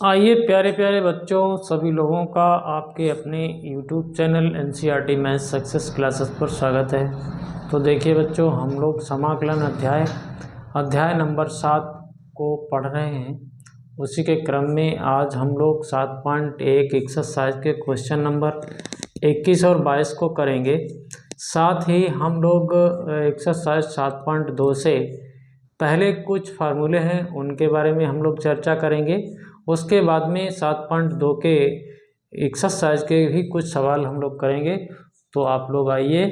आइए प्यारे प्यारे बच्चों, सभी लोगों का आपके अपने YouTube channel NCERT math success classes पर स्वागत है। तो देखिए बच्चों, हम लोग समाकलन अध्याय नंबर 7 को पढ़ रहे हैं। उसी के क्रम में आज हम लोग 7.1 एक्सरसाइज के क्वेश्चन नंबर 21 और 22 को करेंगे। साथ ही हम लोग एक्सरसाइज 7.2 से पहले कुछ फार्मूले हैं उनके बारे में हम लोग चर्चा करेंगे। उसके बाद में 7.2 के एक्सरसाइज के भी कुछ सवाल हम लोग करेंगे। तो आप लोग आइए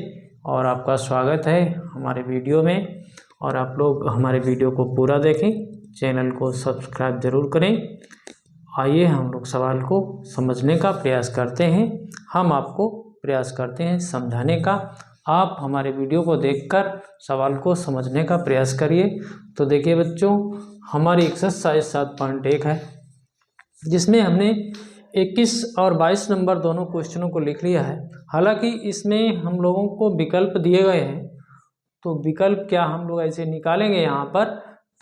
और आपका स्वागत है हमारे वीडियो में, और आप लोग हमारे वीडियो को पूरा देखें, चैनल को सब्सक्राइब ज़रूर करें। आइए हम लोग सवाल को समझने का प्रयास करते हैं। हम आपको प्रयास करते हैं समझाने का, आप हमारे वीडियो को देखकर सवाल को समझने का प्रयास करिए। तो देखिए बच्चों, हमारी एक्सरसाइज 7.1 है जिसमें हमने 21 और 22 नंबर दोनों क्वेश्चनों को लिख लिया है। हालांकि इसमें हम लोगों को विकल्प दिए गए हैं, तो विकल्प क्या हम लोग ऐसे निकालेंगे यहाँ पर,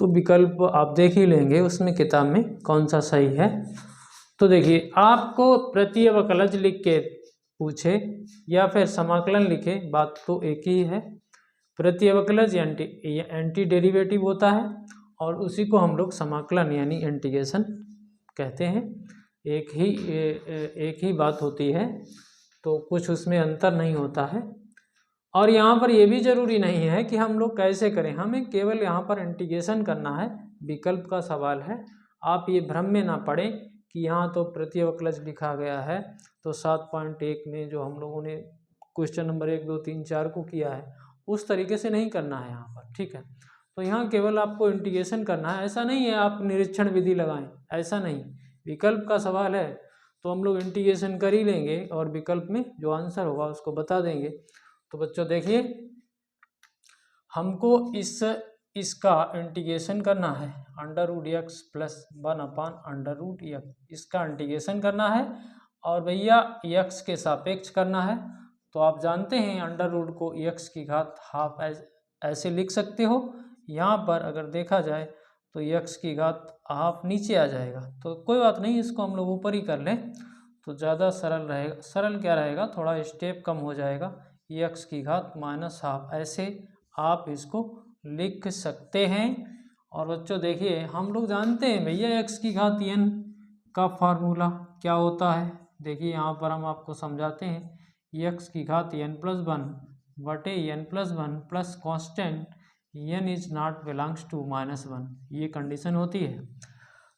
तो विकल्प आप देख ही लेंगे उसमें किताब में कौन सा सही है। तो देखिए, आपको प्रत्यवकलज लिख के पूछे या फिर समाकलन लिखे, बात तो एक ही है। प्रत्यवकलज एंटी डेरिवेटिव होता है और उसी को हम लोग समाकलन यानी इंटीग्रेशन कहते हैं। एक ही बात होती है, तो कुछ उसमें अंतर नहीं होता है। और यहाँ पर ये भी ज़रूरी नहीं है कि हम लोग कैसे करें, हमें केवल यहाँ पर इंटीग्रेशन करना है। विकल्प का सवाल है, आप ये भ्रम में ना पड़े कि यहाँ तो प्रत्यवकलज लिखा गया है। तो 7.1 में जो हम लोगों ने क्वेश्चन नंबर 1, 2, 3, 4 को किया है उस तरीके से नहीं करना है यहाँ पर, ठीक है। तो यहाँ केवल आपको इंटीग्रेशन करना है, ऐसा नहीं है आप निरीक्षण विधि लगाएं, ऐसा नहीं। विकल्प का सवाल है तो हम लोग इंटीग्रेशन कर ही लेंगे और विकल्प में जो आंसर होगा उसको बता देंगे। तो बच्चों देखिए, हमको इसका इंटीग्रेशन करना है, √x + 1/√x, इसका इंटीग्रेशन करना है और भैया x के सापेक्ष करना है। तो आप जानते हैं अंडर को x की घात हाफ ऐसे लिख सकते हो। यहाँ पर अगर देखा जाए तो x की घात हाफ नीचे आ जाएगा, तो कोई बात नहीं, इसको हम लोग ऊपर ही कर लें तो ज़्यादा सरल रहेगा। सरल क्या रहेगा, थोड़ा स्टेप कम हो जाएगा। x की घात -हाफ ऐसे आप इसको लिख सकते हैं। और बच्चों देखिए, हम लोग जानते हैं भैया x की घात n का फार्मूला क्या होता है। देखिए यहाँ पर हम आपको समझाते हैं, x की घात n+1 बटे n+1 plus constant n is not belongs to -1, ये कंडीशन होती है।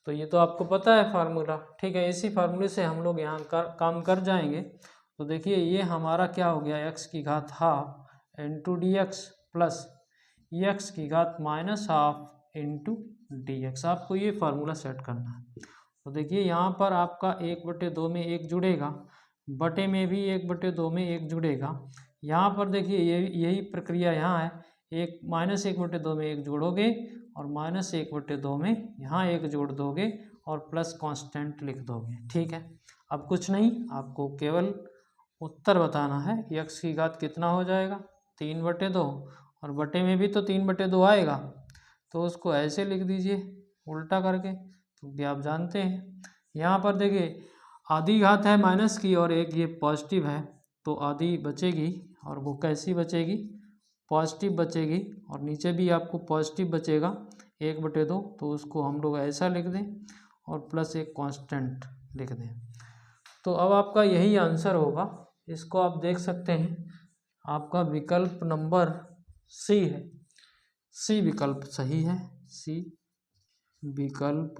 तो ये तो आपको पता है फार्मूला, ठीक है। इसी फार्मूले से हम लोग यहाँ काम कर जाएंगे। तो देखिए, ये हमारा क्या हो गया, x की घात half into dx plus x की घात -हाफ इंटू dx। आपको ये फार्मूला सेट करना है। तो देखिए यहाँ पर आपका 1/2 में 1 जुड़ेगा, बटे में भी 1/2 में 1 जुड़ेगा। यहाँ पर देखिए यही प्रक्रिया यहाँ है, -1/2 में 1 जोड़ोगे और -1/2 में यहाँ 1 जोड़ दोगे और प्लस कांस्टेंट लिख दोगे, ठीक है। अब कुछ नहीं, आपको केवल उत्तर बताना है। x की घात कितना हो जाएगा, 3/2, और बटे में भी तो 3/2 आएगा, तो उसको ऐसे लिख दीजिए उल्टा करके, क्योंकि आप जानते हैं यहाँ पर देखिए आधी घात है माइनस की और एक ये पॉजिटिव है, तो आधी बचेगी और वो कैसी बचेगी, पॉजिटिव बचेगी, और नीचे भी आपको पॉजिटिव बचेगा 1/2, तो उसको हम लोग ऐसा लिख दें और प्लस एक कांस्टेंट लिख दें। तो अब आपका यही आंसर होगा, इसको आप देख सकते हैं, आपका विकल्प नंबर सी है। सी विकल्प सही है, सी विकल्प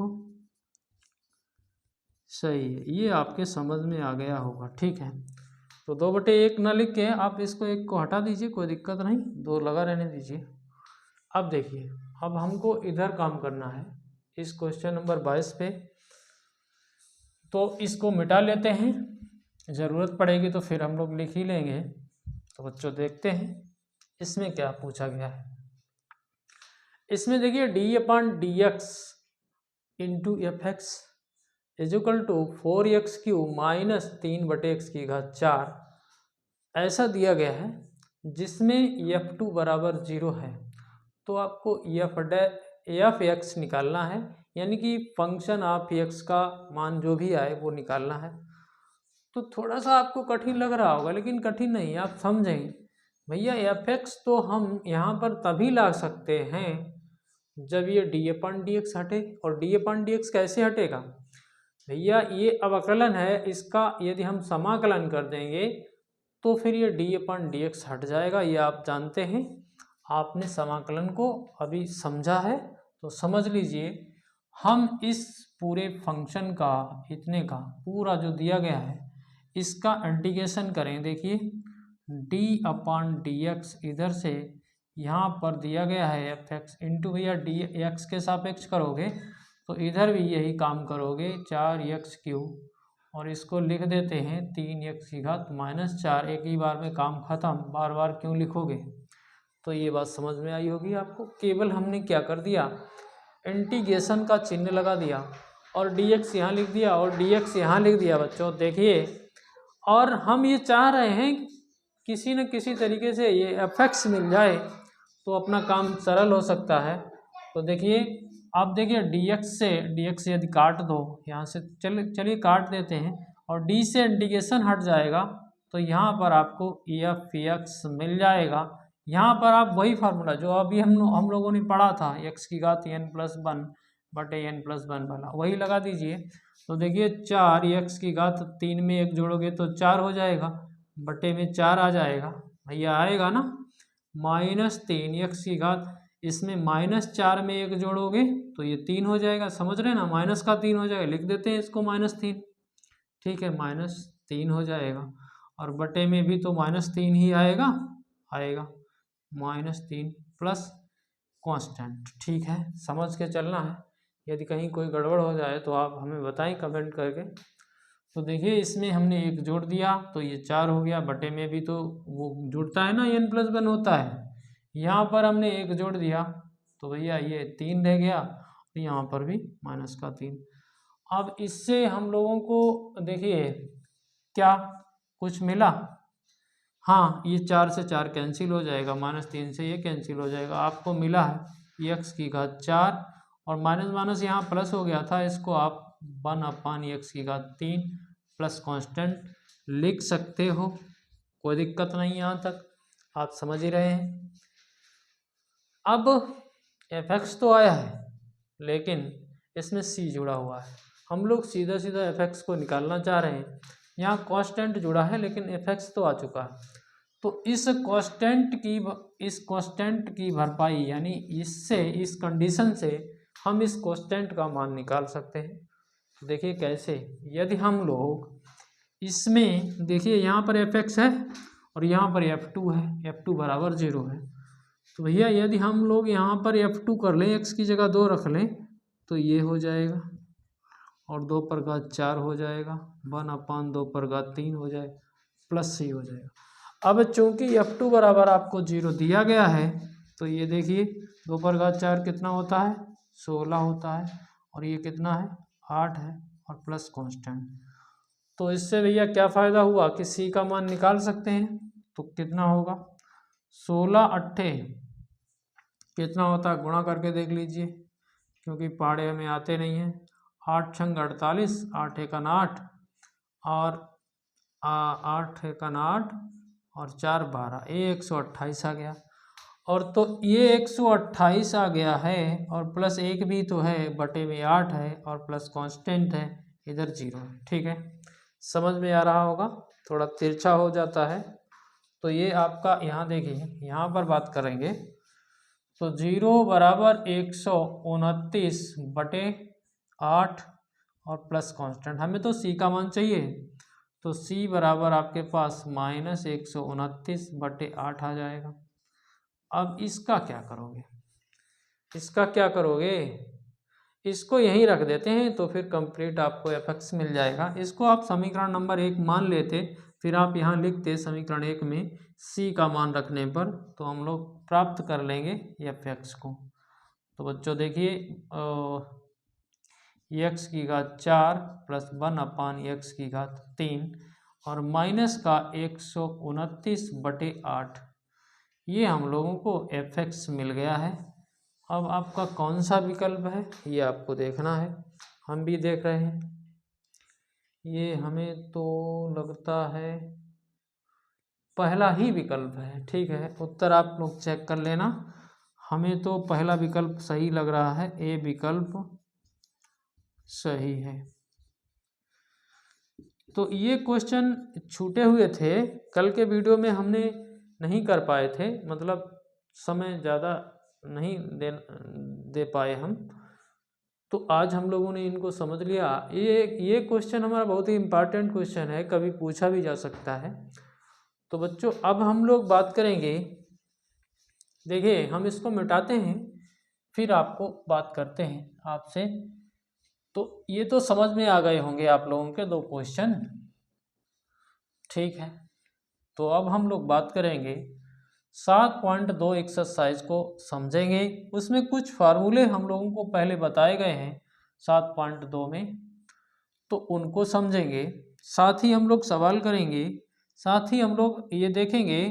सही है, ये आपके समझ में आ गया होगा, ठीक है। तो 2/1 ना लिख के आप इसको 1 को हटा दीजिए, कोई दिक्कत नहीं, 2 लगा रहने दीजिए। अब देखिए, अब हमको इधर काम करना है इस क्वेश्चन नंबर 22 पे, तो इसको मिटा लेते हैं, ज़रूरत पड़ेगी तो फिर हम लोग लिख ही लेंगे। तो बच्चों देखते हैं इसमें क्या पूछा गया है। इसमें देखिए d/dx into fx is equal to 4x³ - 3/x की घात 4 ऐसा दिया गया है, जिसमें f2 = 0 है। तो आपको f(x) निकालना है, यानी कि फंक्शन ऑफ एक्स का मान जो भी आए वो निकालना है। तो थोड़ा सा आपको कठिन लग रहा होगा, लेकिन कठिन नहीं, आप समझें भैया एफ एक्स तो हम यहाँ पर तभी ला सकते हैं जब ये डी अपन डी एक्स हटे। और डी अपन डी एक्स कैसे हटेगा भैया, ये अवकलन है, इसका यदि हम समाकलन कर देंगे तो फिर ये डी अपन डी एक्स हट जाएगा। ये आप जानते हैं, आपने समाकलन को अभी समझा है तो समझ लीजिए। हम इस पूरे फंक्शन का इतने का पूरा जो दिया गया है इसका इंटीग्रेशन करें। देखिए डी अपन डी एक्स इधर से यहाँ पर दिया गया है एफ एक्स इंटू भैया डी एक्स के सापेक्ष करोगे तो इधर भी यही काम करोगे 4x³ और इसको लिख देते हैं 3x⁻⁻4। एक ही बार में काम खत्म, बार बार क्यों लिखोगे। तो ये बात समझ में आई होगी आपको। केवल हमने क्या कर दिया, इंटीग्रेशन का चिन्ह लगा दिया और dx यहाँ लिख दिया और dx यहाँ लिख दिया बच्चों। देखिए और हम ये चाह रहे हैं किसी न किसी तरीके से ये एफ मिल जाए तो अपना काम सरल हो सकता है। तो देखिए आप देखिए dx यदि काट दो यहाँ से, चलिए काट देते हैं और d से इंटीग्रेशन हट जाएगा तो यहाँ पर आपको f(x) मिल जाएगा। यहाँ पर आप वही फार्मूला जो अभी हम लोगों ने पढ़ा था x⁻n+1 बटे n+1 वाला वही लगा दीजिए। तो देखिए 4x⁻3 में 1 जोड़ोगे तो 4 हो जाएगा, बटे में 4 आ जाएगा भैया, आएगा ना। -3x⁻, इसमें -4 में 1 जोड़ोगे तो ये 3 हो जाएगा, समझ रहे हैं ना, माइनस का 3 हो जाएगा, लिख देते हैं इसको -3, ठीक है, -3 हो जाएगा और बटे में भी तो -3 ही आएगा -3 प्लस कांस्टेंट, ठीक है, समझ के चलना है। यदि कहीं कोई गड़बड़ हो जाए तो आप हमें बताएं कमेंट करके। तो देखिए इसमें हमने 1 जोड़ दिया तो ये 4 हो गया, बटे में भी तो वो जुड़ता है ना, n+1 होता है। यहाँ पर हमने 1 जोड़ दिया तो भैया ये 3 रह गया, तो यहाँ पर भी -3। अब इससे हम लोगों को देखिए क्या कुछ मिला, हाँ ये 4 से 4 कैंसिल हो जाएगा, -3 से ये कैंसिल हो जाएगा। आपको मिला है x⁻4 और माइनस माइनस यहाँ प्लस हो गया था, इसको आप 1/x⁻3 प्लस कांस्टेंट लिख सकते हो, कोई दिक्कत नहीं, यहाँ तक आप समझ ही रहे हैं। अब f(x) तो आया है लेकिन इसमें c जुड़ा हुआ है, हम लोग सीधा सीधा f(x) को निकालना चाह रहे हैं। यहाँ कांस्टेंट जुड़ा है लेकिन f(x) तो आ चुका है, तो इस कांस्टेंट की भरपाई यानी इससे, इस कंडीशन से हम इस कांस्टेंट का मान निकाल सकते हैं। तो देखिए कैसे, यदि हम लोग इसमें देखिए यहाँ पर f(x) है और यहाँ पर f2 है, f2 बराबर 0 है, तो भैया यदि हम लोग यहाँ पर f2 कर लें, x की जगह 2 रख लें तो ये हो जाएगा और 2 पर घात 4 हो जाएगा, 1/2 पर घात 3 हो जाएगा, प्लस c हो जाएगा। अब चूंकि f2 बराबर आपको 0 दिया गया है तो ये देखिए 2 पर घात 4 कितना होता है, 16 होता है, और ये कितना है, 8 है, और प्लस कांस्टेंट। तो इससे भैया क्या फ़ायदा हुआ कि c का मान निकाल सकते हैं। तो कितना होगा, 16×8 कितना होता है, गुणा करके देख लीजिए क्योंकि पहाड़े हमें आते नहीं हैं। 8×6 48, 8×1 8 और 8×1 और 4 12, ये 128 आ गया। और तो ये 128 आ गया है और प्लस 1 भी तो है, बटे में 8 है और प्लस कांस्टेंट है, इधर 0 है, ठीक है, समझ में आ रहा होगा, थोड़ा तिरछा हो जाता है। तो ये आपका यहाँ देखिए, यहाँ पर बात करेंगे तो 0 बराबर 129 बटे 8 और प्लस कांस्टेंट, हमें तो c का मान चाहिए, तो c बराबर आपके पास -129 बटे 8 आ जाएगा। अब इसका क्या करोगे, इसको यहीं रख देते हैं तो फिर कंप्लीट आपको f(x) मिल जाएगा। इसको आप समीकरण नंबर 1 मान लेते, फिर आप यहाँ लिखते समीकरण 1 में c का मान रखने पर, तो हम लोग प्राप्त कर लेंगे f(x) को। तो बच्चों देखिए x⁻4 प्लस 1/x⁻3 और माइनस का 129 बटे 8, ये हम लोगों को f(x) मिल गया है। अब आपका कौन सा विकल्प है ये आपको देखना है, हम भी देख रहे हैं। ये हमें तो लगता है पहला ही विकल्प है। ठीक है, उत्तर आप लोग चेक कर लेना। हमें तो पहला विकल्प सही लग रहा है, ए विकल्प सही है। तो ये क्वेश्चन छूटे हुए थे, कल के वीडियो में हमने नहीं कर पाए थे, मतलब समय ज़्यादा नहीं दे पाए हम, तो आज हम लोगों ने इनको समझ लिया। ये क्वेश्चन हमारा बहुत ही इम्पॉर्टेंट क्वेश्चन है, कभी पूछा भी जा सकता है। तो बच्चों अब हम लोग बात करेंगे, देखिए हम इसको मिटाते हैं फिर आपको बात करते हैं आपसे। तो ये तो समझ में आ गए होंगे आप लोगों के दो क्वेश्चन। ठीक है, तो अब हम लोग बात करेंगे 7.2 एक्सरसाइज को समझेंगे। उसमें कुछ फार्मूले हम लोगों को पहले बताए गए हैं 7.2 में, तो उनको समझेंगे। साथ ही हम लोग सवाल करेंगे, साथ ही हम लोग ये देखेंगे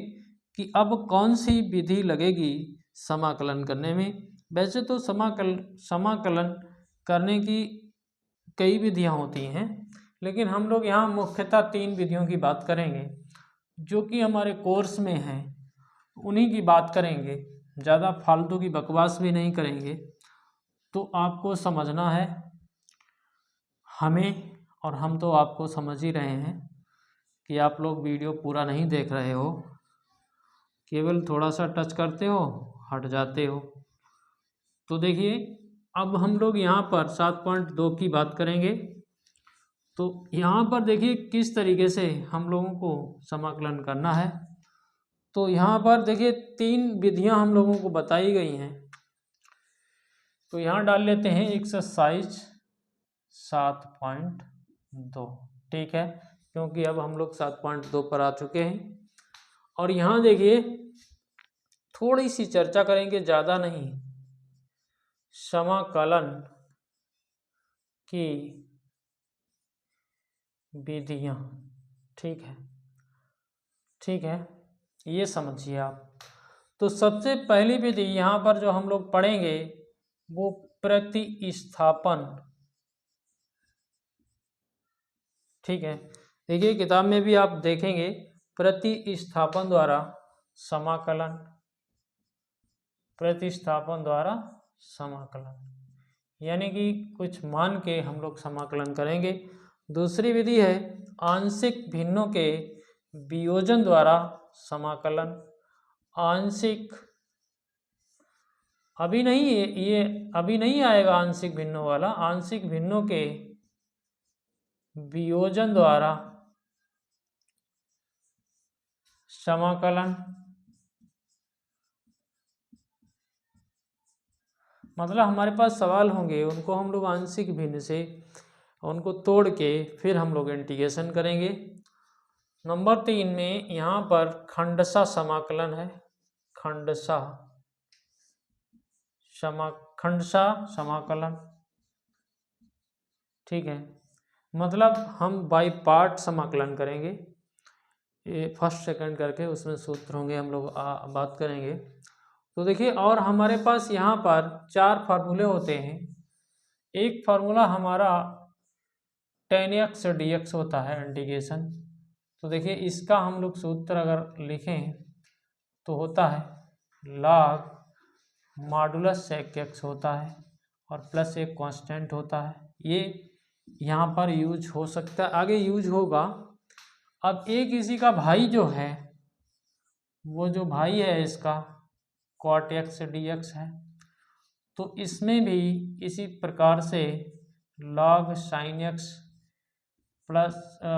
कि अब कौन सी विधि लगेगी समाकलन करने में। वैसे तो समाकलन करने की कई विधियां होती हैं, लेकिन हम लोग यहाँ मुख्यतः 3 विधियों की बात करेंगे जो कि हमारे कोर्स में हैं, उन्हीं की बात करेंगे। ज़्यादा फालतू की बकवास भी नहीं करेंगे। तो आपको समझना है हमें, और हम तो आपको समझ ही रहे हैं कि आप लोग वीडियो पूरा नहीं देख रहे हो, केवल थोड़ा सा टच करते हो हट जाते हो। तो देखिए अब हम लोग यहाँ पर 7.2 की बात करेंगे। तो यहाँ पर देखिए किस तरीके से हम लोगों को समाकलन करना है। तो यहाँ पर देखिए 3 विधियाँ हम लोगों को बताई गई हैं। तो यहाँ डाल लेते हैं एक्सरसाइज 7.2। ठीक है, क्योंकि अब हम लोग 7.2 पर आ चुके हैं। और यहाँ देखिए थोड़ी सी चर्चा करेंगे, ज़्यादा नहीं, समाकलन की विधियाँ। ठीक है, ठीक है, ये समझिए आप। तो सबसे पहली विधि यहाँ पर जो हम लोग पढ़ेंगे वो प्रतिस्थापन। ठीक है, देखिए किताब में भी आप देखेंगे प्रतिस्थापन द्वारा समाकलन, प्रतिस्थापन द्वारा समाकलन, यानी कि कुछ मान के हम लोग समाकलन करेंगे। दूसरी विधि है आंशिक भिन्नों के वियोजन द्वारा समाकलन। आंशिक अभी नहीं, ये अभी नहीं आएगा आंशिक भिन्नों वाला। आंशिक भिन्नों के वियोजन द्वारा समाकलन, मतलब हमारे पास सवाल होंगे, उनको हम लोग आंशिक भिन्न से उनको तोड़ के फिर हम लोग इंटीग्रेशन करेंगे। नंबर 3 में यहाँ पर खंडशः समाकलन है। खंडशः समाकलन। ठीक है, मतलब हम बाय पार्ट समाकलन करेंगे, ये फर्स्ट सेकंड करके उसमें सूत्र होंगे, हम लोग बात करेंगे। तो देखिए और हमारे पास यहाँ पर 4 फार्मूले होते हैं। एक फार्मूला हमारा tan x dx होता है इंटीग्रेशन। तो देखिए इसका हम लोग सूत्र अगर लिखें तो होता है log मॉडुलस sec x होता है और प्लस एक कांस्टेंट होता है। ये यहाँ पर यूज हो सकता है, आगे यूज होगा। अब एक इसी का भाई जो है, वो जो भाई है इसका cot x dx है, तो इसमें भी इसी प्रकार से log sin x plus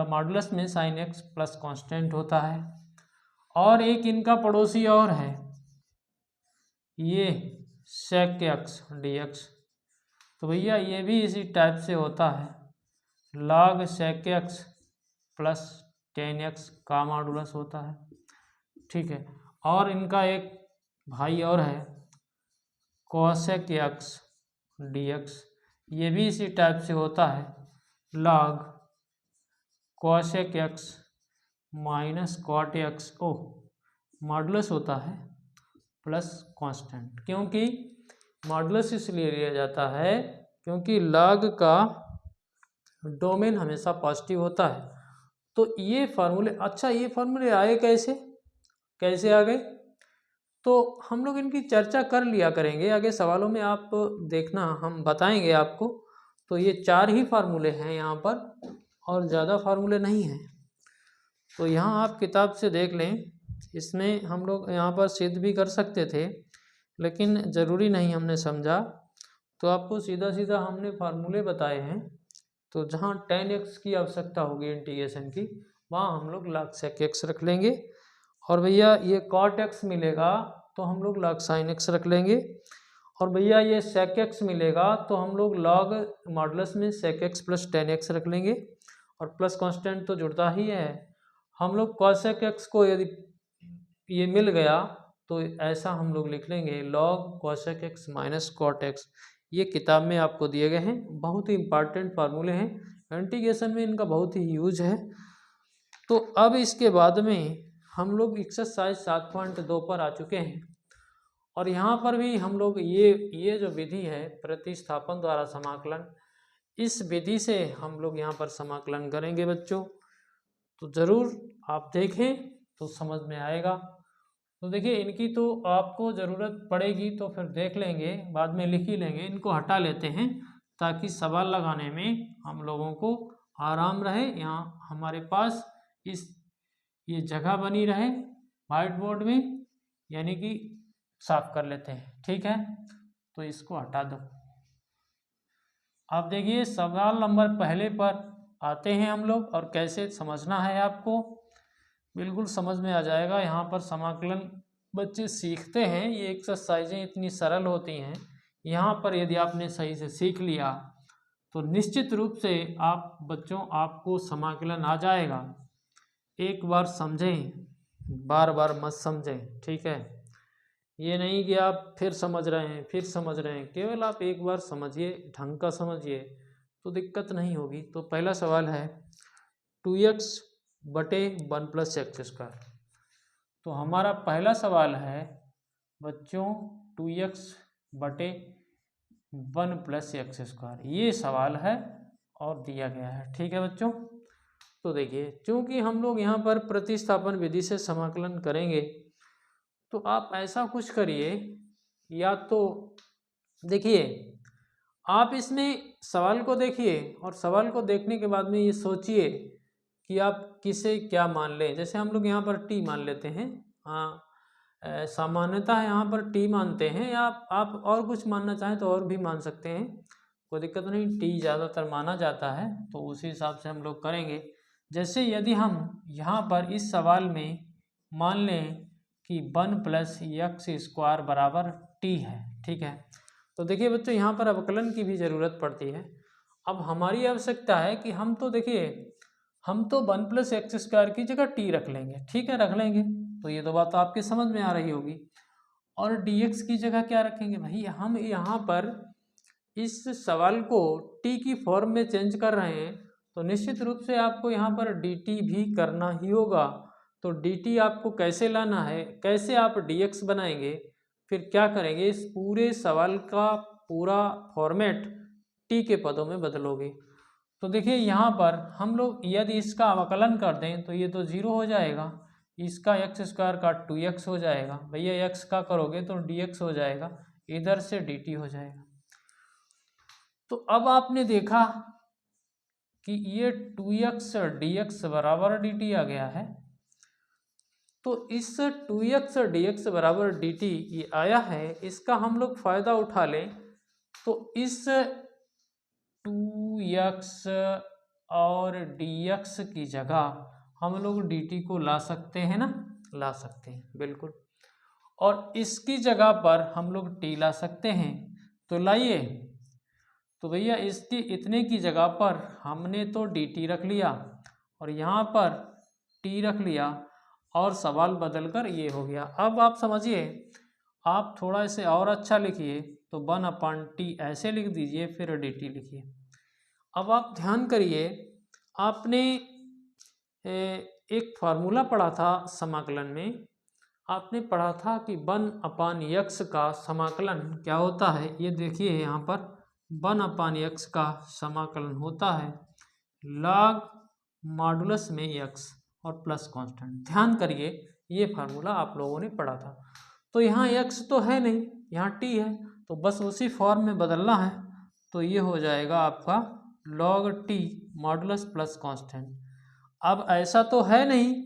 modulus में sin x प्लस कांस्टेंट होता है। और एक इनका पड़ोसी और है ये sec x dx, तो भैया ये भी इसी टाइप से होता है log sec x plus tan x का मॉडुलस होता है। ठीक है, और इनका एक भाई और है cosec x dx, ये भी इसी टाइप से होता है log cosec x minus cot x modulus होता है प्लस कांस्टेंट, क्योंकि मॉडुलस इसलिए लिया जाता है क्योंकि लॉग का डोमेन हमेशा पॉजिटिव होता है। तो ये फार्मूले, अच्छा ये फार्मूले आए कैसे, कैसे आ गए, तो हम लोग इनकी चर्चा कर लिया करेंगे आगे सवालों में, आप देखना हम बताएंगे आपको। तो ये 4 ही फार्मूले हैं यहाँ पर और ज़्यादा फार्मूले नहीं हैं। तो यहाँ आप किताब से देख लें, इसमें हम लोग यहाँ पर सिद्ध भी कर सकते थे लेकिन ज़रूरी नहीं हमने समझा, तो आपको सीधा सीधा हमने फार्मूले बताए हैं। तो जहाँ tan x की आवश्यकता होगी इंटीग्रेशन की, वहाँ हम लोग log sec x रख लेंगे। और भैया ये cot x मिलेगा तो हम लोग log sin x रख लेंगे। और भैया ये sec x मिलेगा तो हम लोग log मॉडुलस में sec x plus tan x रख लेंगे। और प्लस कांस्टेंट तो जुड़ता ही है। हम लोग cosec x को यदि ये मिल गया तो ऐसा हम लोग लिख लेंगे log cosec x minus cot x। ये किताब में आपको दिए गए हैं, बहुत ही इंपॉर्टेंट फार्मूले हैं, इंटीग्रेशन में इनका बहुत ही यूज है। तो अब इसके बाद में हम लोग एक्सरसाइज 7.2 पर आ चुके हैं और यहाँ पर भी हम लोग ये जो विधि है प्रतिस्थापन द्वारा समाकलन, इस विधि से हम लोग यहाँ पर समाकलन करेंगे बच्चों। तो ज़रूर आप देखें तो समझ में आएगा। तो देखिए इनकी तो आपको ज़रूरत पड़ेगी तो फिर देख लेंगे, बाद में लिख ही लेंगे। इनको हटा लेते हैं ताकि सवाल लगाने में हम लोगों को आराम रहे। यहाँ हमारे पास ये जगह बनी रहे वाइट बोर्ड में, यानी कि साफ कर लेते हैं, ठीक है। तो इसको हटा दो। अब देखिए सवाल नंबर पहले पर आते हैं हम लोग, और कैसे समझना है आपको बिल्कुल समझ में आ जाएगा। यहाँ पर समाकलन बच्चे सीखते हैं, ये एक्सरसाइजें इतनी सरल होती हैं। यहाँ पर यदि आपने सही से सीख लिया तो निश्चित रूप से आप बच्चों आपको समाकलन आ जाएगा। एक बार समझें, बार बार मत समझें, ठीक है। ये नहीं कि आप फिर समझ रहे हैं फिर समझ रहे हैं, केवल आप एक बार समझिए, ढंग का समझिए तो दिक्कत नहीं होगी। तो पहला सवाल है 2x बटे 1 प्लस एक्स स्क्वायर। तो हमारा पहला सवाल है बच्चों 2x बटे 1 प्लस एक्स स्क्वायर, ये सवाल है और दिया गया है, ठीक है बच्चों। तो देखिए चूंकि हम लोग यहाँ पर प्रतिस्थापन विधि से समाकलन करेंगे तो आप ऐसा कुछ करिए, या तो देखिए आप इसमें सवाल को देखिए और सवाल को देखने के बाद में ये सोचिए कि आप किसे क्या मान लें। जैसे हम लोग यहाँ पर टी मान लेते हैं, हाँ सामान्यतः यहाँ पर टी मानते हैं, या आप और कुछ मानना चाहें तो और भी मान सकते हैं, कोई दिक्कत नहीं। टी ज़्यादातर माना जाता है तो उसी हिसाब से हम लोग करेंगे। जैसे यदि हम यहाँ पर इस सवाल में मान लें कि 1 प्लस एक्स स्क्वायर बराबर टी है, ठीक है। तो देखिए बच्चों यहाँ पर अवकलन की भी ज़रूरत पड़ती है। अब हमारी आवश्यकता है कि हम तो देखिए हम तो 1 प्लस एक्स स्क्वायर की जगह टी रख लेंगे, ठीक है, रख लेंगे। तो ये तो बात तो आपके समझ में आ रही होगी। और dx की जगह क्या रखेंगे भाई, हम यहाँ पर इस सवाल को t की फॉर्म में चेंज कर रहे हैं तो निश्चित रूप से आपको यहाँ पर dt भी करना ही होगा। तो dt आपको कैसे लाना है, कैसे आप dx बनाएंगे, फिर क्या करेंगे, इस पूरे सवाल का पूरा फॉर्मेट t के पदों में बदलोगे। तो देखिए यहाँ पर हम लोग यदि इसका अवकलन कर दें तो ये तो 0 हो जाएगा, इसका एक्स स्क्वायर का 2x हो जाएगा, भैया x का करोगे तो dx हो जाएगा, इधर से dt हो जाएगा। तो अब आपने देखा कि ये 2x dx बराबर dt आ गया है। तो इस 2x dx बराबर dt ये आया है, इसका हम लोग फायदा उठा लें तो इस 2x और dx की जगह हम लोग dt को ला सकते हैं ना, ला सकते हैं बिल्कुल। और इसकी जगह पर हम लोग t ला सकते हैं, तो लाइए। तो भैया इसकी इतने की जगह पर हमने तो dt रख लिया और यहाँ पर t रख लिया और सवाल बदलकर ये हो गया। अब आप समझिए, आप थोड़ा इसे और अच्छा लिखिए तो 1/t ऐसे लिख दीजिए, फिर dt लिखिए। अब आप ध्यान करिए, आपने एक फार्मूला पढ़ा था समाकलन में, आपने पढ़ा था कि 1/x का समाकलन क्या होता है। ये देखिए यहाँ पर 1/x का समाकलन होता है log मॉडुलस में x और प्लस कांस्टेंट। ध्यान करिए ये फार्मूला आप लोगों ने पढ़ा था। तो यहाँ x तो है नहीं, यहाँ t है, तो बस उसी फॉर्म में बदलना है। तो ये हो जाएगा आपका log t modulus plus constant. अब ऐसा तो है नहीं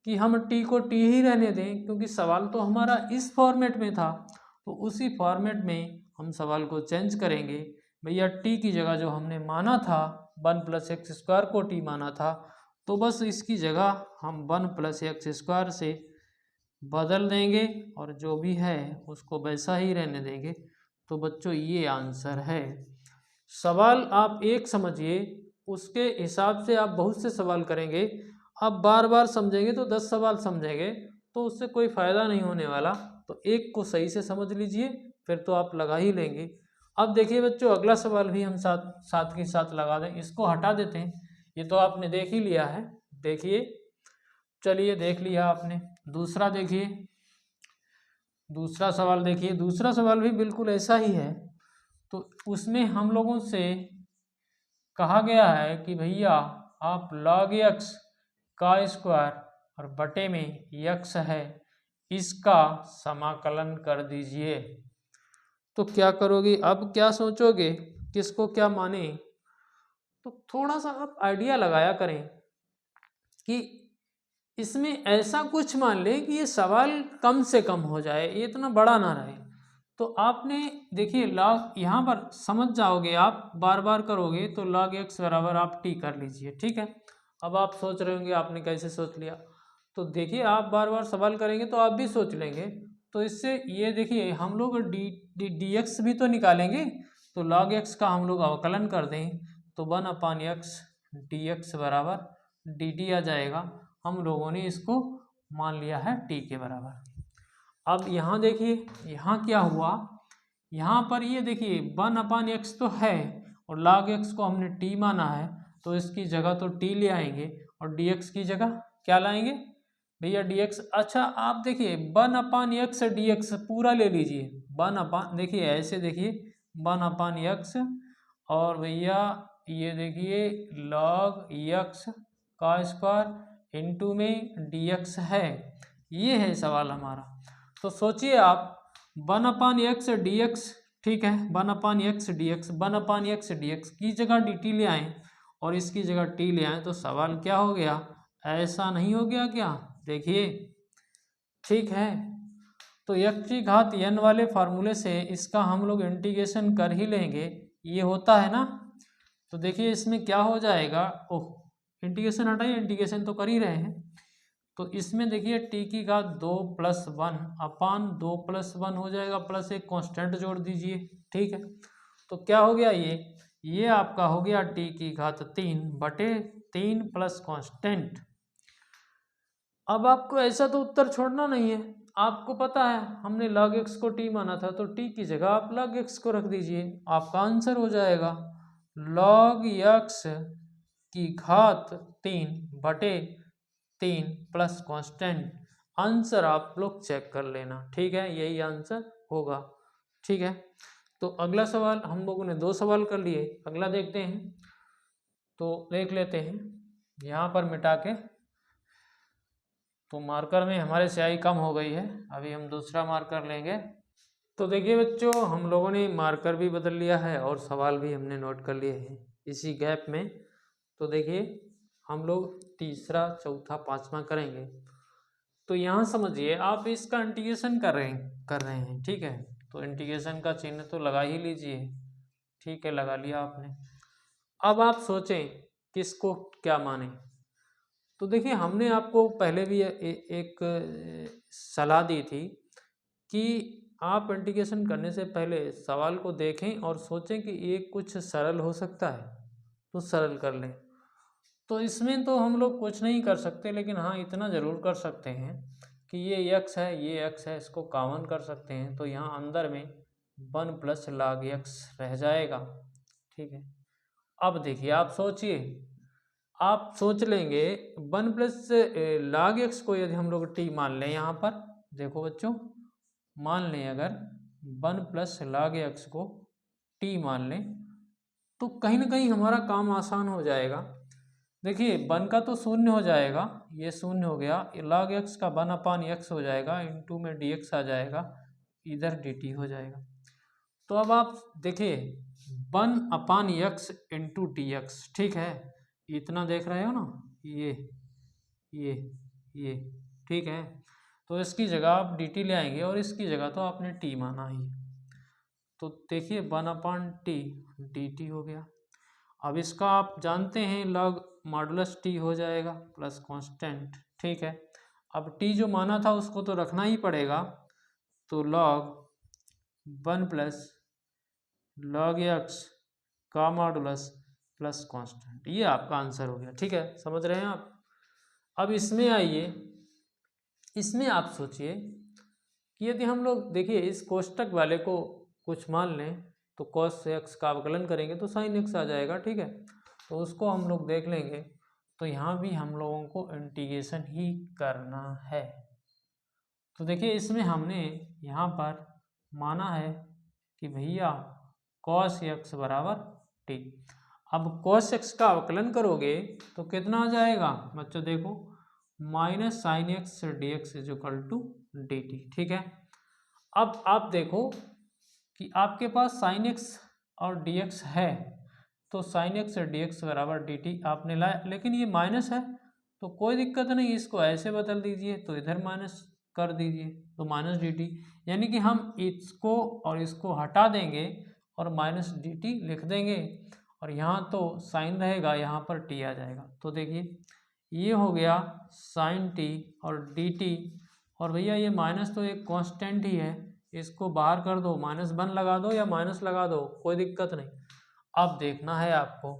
कि हम t को t ही रहने दें, क्योंकि सवाल तो हमारा इस फॉर्मेट में था। तो उसी फॉर्मेट में हम सवाल को चेंज करेंगे। भैया t की जगह जो हमने माना था 1+x² को t माना था, तो बस इसकी जगह हम 1+x² से बदल देंगे और जो भी है उसको वैसा ही रहने देंगे। तो बच्चों ये आंसर है। सवाल आप एक समझिए, उसके हिसाब से आप बहुत से सवाल करेंगे। आप बार बार समझेंगे तो 10 सवाल समझेंगे, तो उससे कोई फ़ायदा नहीं होने वाला। तो एक को सही से समझ लीजिए, फिर तो आप लगा ही लेंगे। अब देखिए बच्चों, अगला सवाल भी हम साथ के साथ लगा दें। इसको हटा देते हैं, ये तो आपने देख ही लिया है। देखिए, चलिए देख लिया आपने। दूसरा देखिए, दूसरा सवाल देखिए। दूसरा सवाल भी बिल्कुल ऐसा ही है। तो उसमें हम लोगों से कहा गया है कि भैया आप log x का स्क्वायर और बटे में x है, इसका समाकलन कर दीजिए। तो क्या करोगे, अब क्या सोचोगे, किसको क्या माने? तो थोड़ा सा आप आइडिया लगाया करें कि इसमें ऐसा कुछ मान लें कि ये सवाल कम से कम हो जाए, ये इतना बड़ा ना रहे। तो आपने देखिए log, यहाँ पर समझ जाओगे आप, बार बार करोगे तो log x बराबर आप t कर लीजिए। ठीक है, अब आप सोच रहे होंगे आपने कैसे सोच लिया। तो देखिए आप बार बार सवाल करेंगे तो आप भी सोच लेंगे। तो इससे ये देखिए हम लोग dx भी तो निकालेंगे। तो log x का हम लोग अवकलन कर दें तो 1/x dx बराबर dt आ जाएगा। हम लोगों ने इसको मान लिया है t के बराबर। अब यहाँ देखिए, यहाँ क्या हुआ, यहाँ पर ये देखिए 1/x तो है और log x को हमने t माना है, तो इसकी जगह तो t ले आएंगे और dx की जगह क्या लाएंगे भैया dx। अच्छा आप देखिए 1/x dx पूरा ले लीजिए। देखिए ऐसे देखिए 1/x और भैया ये देखिए log x का स्क्वायर इंटू में dx है। ये है सवाल हमारा। तो सोचिए आप 1/x dx, ठीक है, 1/x dx 1/x dx की जगह dt ले आए और इसकी जगह t ले आए, तो सवाल क्या हो गया, ऐसा नहीं हो गया क्या? देखिए ठीक है। तो x की घात n वाले फार्मूले से इसका हम लोग इंटीग्रेशन कर ही लेंगे, ये होता है ना। तो देखिए इसमें क्या हो जाएगा, ओह इंटीग्रेशन हटाइए, इंटीग्रेशन तो कर ही रहे हैं। तो इसमें देखिए t की घात 2+1/2+1 हो जाएगा, प्लस एक कांस्टेंट जोड़ दीजिए। ठीक है, तो क्या हो गया, ये आपका हो गया t की घात 3/3 प्लस कांस्टेंट। अब आपको ऐसा तो उत्तर छोड़ना नहीं है। आपको पता है हमने log x को t माना था, तो t की जगह आप log x को रख दीजिए, आपका आंसर हो जाएगा log x की घात 3/3 प्लस कांस्टेंट। आंसर आप लोग चेक कर लेना। ठीक है, यही आंसर होगा। ठीक है, तो अगला सवाल, हम लोगों ने 2 सवाल कर लिए, अगला देखते हैं। तो देख लेते हैं यहाँ पर मिटा के। तो मार्कर में हमारे स्याही कम हो गई है, अभी हम दूसरा मार्कर लेंगे। तो देखिए बच्चों, हम लोगों ने मार्कर भी बदल लिया है और सवाल भी हमने नोट कर लिए हैं इसी गैप में। तो देखिए हम लोग तीसरा, चौथा, पांचवा करेंगे। तो यहाँ समझिए आप इसका इंटीग्रेशन कर रहे हैं। ठीक है, तो इंटीग्रेशन का चिन्ह तो लगा ही लीजिए। ठीक है, लगा लिया आपने। अब आप सोचें किसको क्या माने। तो देखिए हमने आपको पहले भी एक सलाह दी थी कि आप इंटीग्रेशन करने से पहले सवाल को देखें और सोचें कि ये कुछ सरल हो सकता है तो सरल कर लें। तो इसमें तो हम लोग कुछ नहीं कर सकते, लेकिन हाँ इतना ज़रूर कर सकते हैं कि ये x है, ये x है, इसको कॉमन कर सकते हैं। तो यहाँ अंदर में 1 + log x रह जाएगा। ठीक है, अब देखिए आप सोचिए, आप सोच लेंगे 1 + log x को यदि हम लोग t मान लें यहाँ पर देखो बच्चों, मान लें अगर 1 प्लस log x को t मान लें तो कहीं ना कहीं हमारा काम आसान हो जाएगा। देखिए 1 का तो शून्य हो जाएगा, ये शून्य हो गया, log x का 1/x हो जाएगा, इंटू में dx आ जाएगा, इधर dt हो जाएगा। तो अब आप देखिए 1/x इंटू dx, ठीक है, इतना देख रहे हो ना, ये ठीक है। तो इसकी जगह आप dt ले आएंगे और इसकी जगह तो आपने t माना ही, तो देखिए 1/t dt हो गया। अब इसका आप जानते हैं log मॉडुलस t हो जाएगा प्लस कांस्टेंट, ठीक है। अब t जो माना था उसको तो रखना ही पड़ेगा, तो log 1 प्लस log x का मॉडुलस प्लस कांस्टेंट, ये आपका आंसर हो गया, ठीक है, समझ रहे हैं आप। अब इसमें आइए, इसमें आप सोचिए कि यदि हम लोग देखिए इस कोष्टक वाले को कुछ मान लें तो cos x का अवकलन करेंगे तो sin x आ जाएगा, ठीक है, तो उसको हम लोग देख लेंगे। तो यहाँ भी हम लोगों को इंटीग्रेशन ही करना है। तो देखिए इसमें हमने यहाँ पर माना है कि भैया cos x बराबर t। अब cos x का अवकलन करोगे तो कितना आ जाएगा बच्चों, देखो minus sine x d x is equal to d t, ठीक है। अब आप देखो कि आपके पास साइन एक्स और डी एक्स है, तो साइन एक्स डी एक्स बराबर डी टी आपने लाया, लेकिन ये माइनस है तो कोई दिक्कत नहीं, इसको ऐसे बदल दीजिए, तो इधर माइनस कर दीजिए, तो माइनस डी टी, यानी कि हम इसको और इसको हटा देंगे और माइनस डी टी लिख देंगे, और यहाँ तो साइन रहेगा, यहाँ पर टी आ जाएगा। तो देखिए ये हो गया साइन टी और डी टी, और भैया ये माइनस तो एक कांस्टेंट ही है, इसको बाहर कर दो, -1 लगा दो या माइनस लगा दो, कोई दिक्कत नहीं। अब देखना है आपको,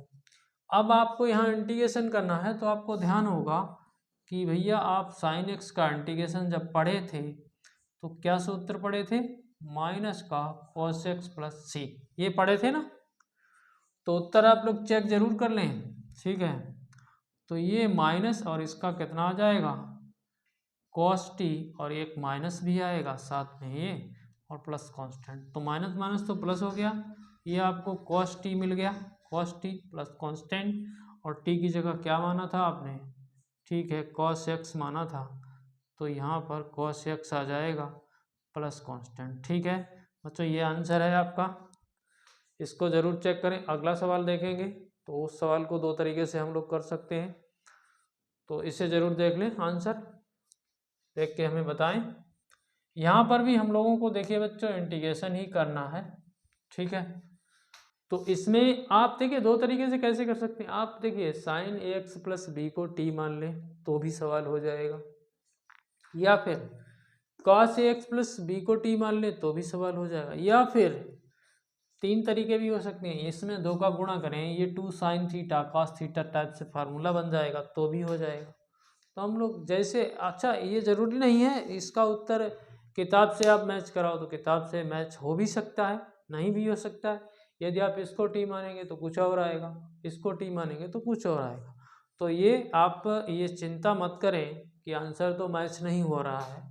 अब आपको यहाँ इंटीग्रेशन करना है, तो आपको ध्यान होगा कि भैया आप साइन एक्स का इंटीग्रेशन जब पढ़े थे तो क्या सूत्र पढ़े थे, माइनस का cos x प्लस सी, ये पढ़े थे ना। तो उत्तर आप लोग चेक जरूर कर लें, ठीक है। तो ये माइनस और इसका कितना आ जाएगा cos t, और एक माइनस भी आएगा साथ में ये, और प्लस कांस्टेंट, तो माइनस माइनस तो प्लस हो गया, ये आपको cos t मिल गया, cos t प्लस कांस्टेंट, और t की जगह क्या माना था आपने, ठीक है cos x माना था, तो यहाँ पर cos x आ जाएगा प्लस कांस्टेंट, ठीक है बच्चों, ये आंसर है आपका। इसको ज़रूर चेक करें। अगला सवाल देखेंगे तो उस सवाल को 2 तरीके से हम लोग कर सकते हैं, तो इसे ज़रूर देख लें, आंसर देख के हमें बताएं। यहाँ पर भी हम लोगों को देखिए बच्चों इंटीग्रेशन ही करना है, ठीक है। तो इसमें आप देखिए 2 तरीके से कैसे कर सकते हैं, आप देखिए साइन ए एक्स प्लस बी को टी मान लें तो भी सवाल हो जाएगा, या फिर cos A X plus B को टी मान लें तो भी सवाल हो जाएगा, या फिर 3 तरीके भी हो सकते हैं, इसमें 2 का गुणा करें, ये 2 sine theta cos theta type से फार्मूला बन जाएगा तो भी हो जाएगा। तो हम लोग जैसे, अच्छा ये ज़रूरी नहीं है इसका उत्तर किताब से आप मैच कराओ तो किताब से मैच हो भी सकता है, नहीं भी हो सकता है। यदि आप इसको टी मानेंगे तो कुछ और आएगा, इसको टी मानेंगे तो कुछ और आएगा। तो ये आप ये चिंता मत करें कि आंसर तो मैच नहीं हो रहा है।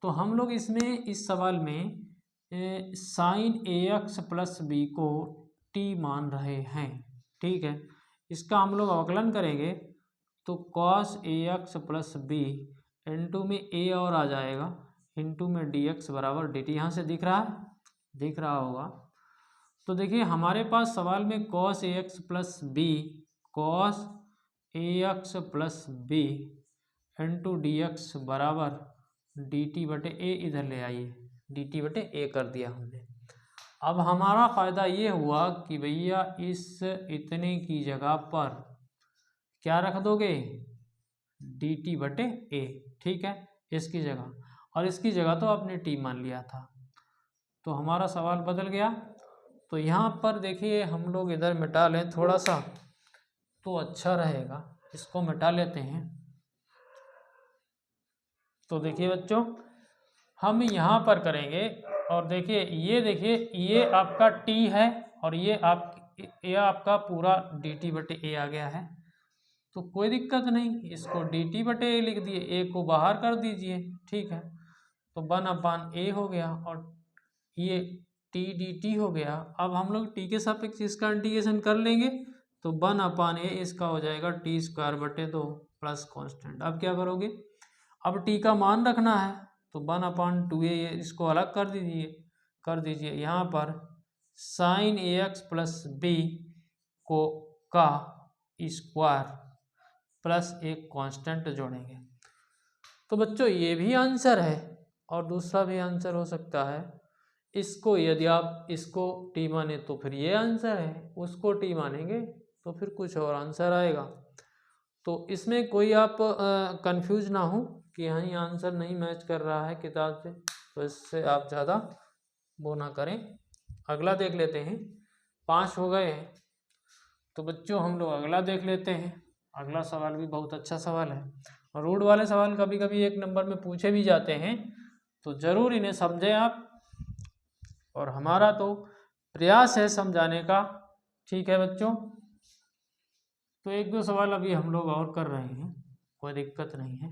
तो हम लोग इसमें इस सवाल में साइन ए एक्स प्लस बी को टी मान रहे हैं, ठीक है। इसका हम लोग अवकलन करेंगे तो cos A X plus B into में ए और आ जाएगा, इंटू में डी एक्स बराबर डी टी, यहाँ से दिख रहा है, दिख रहा होगा। तो देखिए हमारे पास सवाल में cos A X plus B, cos A X plus B into D x बराबर डी टी बटे ए, इधर ले आइए, डी टी बटे ए कर दिया हमने। अब हमारा फ़ायदा ये हुआ कि भैया इस इतने की जगह पर क्या रख दोगे, डी टी बटे ए, ठीक है, इसकी जगह, और इसकी जगह तो आपने टी मान लिया था, तो हमारा सवाल बदल गया। तो यहाँ पर देखिए हम लोग इधर मिटा लें थोड़ा सा तो अच्छा रहेगा, इसको मिटा लेते हैं। तो देखिए बच्चों हम यहाँ पर करेंगे, और देखिए ये आपका t है और ये आपका पूरा dt बटे a आ गया है, तो कोई दिक्कत नहीं, इसको dt बटे a लिख दिए, a को बाहर कर दीजिए, ठीक है। तो 1/a हो गया और ये टी डी टी हो गया। अब हम लोग टी के सापेक्ष इसका इंटीग्रेशन कर लेंगे तो 1/a इसका हो जाएगा t²/2 प्लस कॉन्स्टेंट। अब क्या करोगे, अब टी का मान रखना है तो 1/2a इसको अलग कर दीजिए यहाँ पर sin ax प्लस बी को का स्क्वायर प्लस एक कांस्टेंट जोड़ेंगे। तो बच्चों ये भी आंसर है और दूसरा भी आंसर हो सकता है। इसको यदि आप इसको टी माने तो फिर ये आंसर है, उसको टी मानेंगे तो फिर कुछ और आंसर आएगा। तो इसमें कोई आप कंफ्यूज ना हो कि यहाँ ये आंसर नहीं मैच कर रहा है किताब से, तो इससे आप ज़्यादा वो ना करें। अगला देख लेते हैं, 5 हो गए हैं। तो बच्चों हम लोग अगला देख लेते हैं। अगला सवाल भी बहुत अच्छा सवाल है और रूट वाले सवाल कभी कभी 1 नंबर में पूछे भी जाते हैं, तो ज़रूर इन्हें समझें आप। और हमारा तो प्रयास है समझाने का, ठीक है बच्चों। तो 1-2 सवाल अभी हम लोग और कर रहे हैं, कोई दिक्कत नहीं है।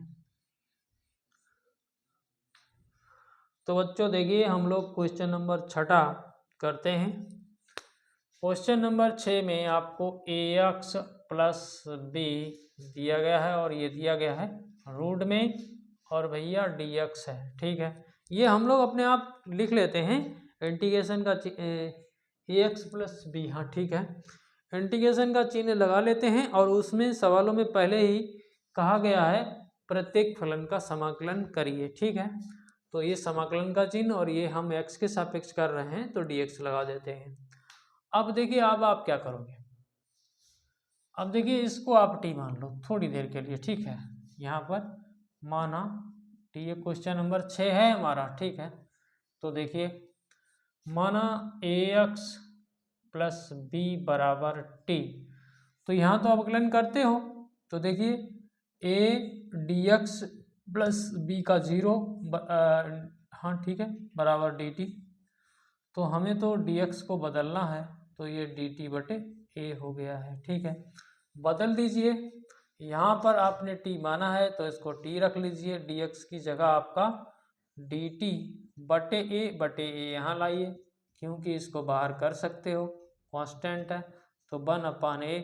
तो बच्चों देखिए हम लोग क्वेश्चन नंबर 6 करते हैं। क्वेश्चन नंबर 6 में आपको ax प्लस बी दिया गया है और ये दिया गया है रूट में और भैया dx है, ठीक है। ये हम लोग अपने आप लिख लेते हैं इंटीग्रेशन का ax प्लस बी, हाँ ठीक है। इंटीग्रेशन का चिन्ह लगा लेते हैं और उसमें सवालों में पहले ही कहा गया है प्रत्येक फलन का समाकलन करिए, ठीक है। तो ये समाकलन का चिन्ह और ये हम x के सापेक्ष कर रहे हैं तो dx लगा देते हैं। अब देखिए अब आप क्या करोगे, अब देखिए इसको आप टी मान लो थोड़ी देर के लिए, ठीक है। यहाँ पर माना टी, ये क्वेश्चन नंबर 6 है हमारा, ठीक है। तो देखिए माना ax प्लस बी बराबर टी, तो यहाँ तो अवकलन करते हो तो देखिए a dx प्लस बी का 0 हाँ ठीक है बराबर dt। तो हमें तो dx को बदलना है तो ये dt/a हो गया है, ठीक है। बदल दीजिए, यहाँ पर आपने t माना है तो इसको t रख लीजिए, dx की जगह आपका dt/a यहाँ लाइए, क्योंकि इसको बाहर कर सकते हो, कांस्टेंट है। तो 1/a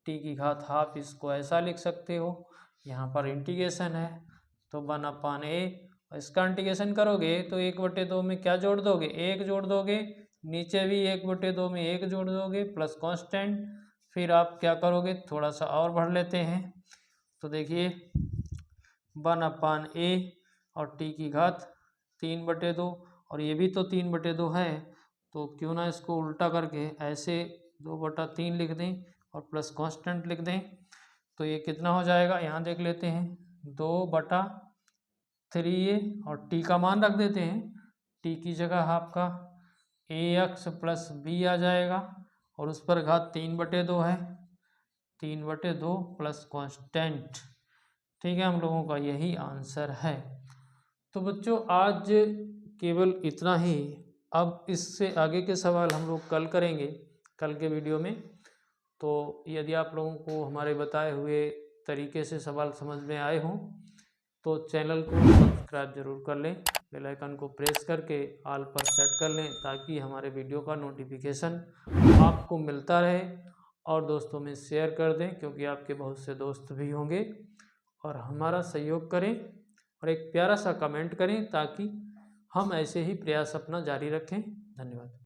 t²½ इसको ऐसा लिख सकते हो। यहाँ पर इंटीग्रेशन है तो 1/a, इसका इंटीग्रेशन करोगे तो 1/2 में क्या जोड़ दोगे, 1 जोड़ दोगे, नीचे भी 1/2 में 1 जोड़ दोगे प्लस कांस्टेंट। फिर आप क्या करोगे, थोड़ा सा और बढ़ लेते हैं तो देखिए 1/a और t³² और ये भी तो 3/2 है, तो क्यों ना इसको उल्टा करके ऐसे 2/3 लिख दें और प्लस कांस्टेंट लिख दें। तो ये कितना हो जाएगा, यहाँ देख लेते हैं 2/3a और t का मान रख देते हैं, t की जगह आपका ax प्लस b आ जाएगा और उस पर घात 3/2 है, 3/2 प्लस कांस्टेंट, ठीक है। हम लोगों का यही आंसर है। तो बच्चों आज केवल इतना ही, अब इससे आगे के सवाल हम लोग कल करेंगे, कल के वीडियो में। तो यदि आप लोगों को हमारे बताए हुए तरीके से सवाल समझ में आए हों तो चैनल को सब्सक्राइब जरूर कर लें, बेल आइकन को प्रेस करके ऑल पर सेट कर लें ताकि हमारे वीडियो का नोटिफिकेशन आपको मिलता रहे, और दोस्तों में शेयर कर दें क्योंकि आपके बहुत से दोस्त भी होंगे। और हमारा सहयोग करें और एक प्यारा सा कमेंट करें ताकि हम ऐसे ही प्रयास अपना जारी रखें। धन्यवाद।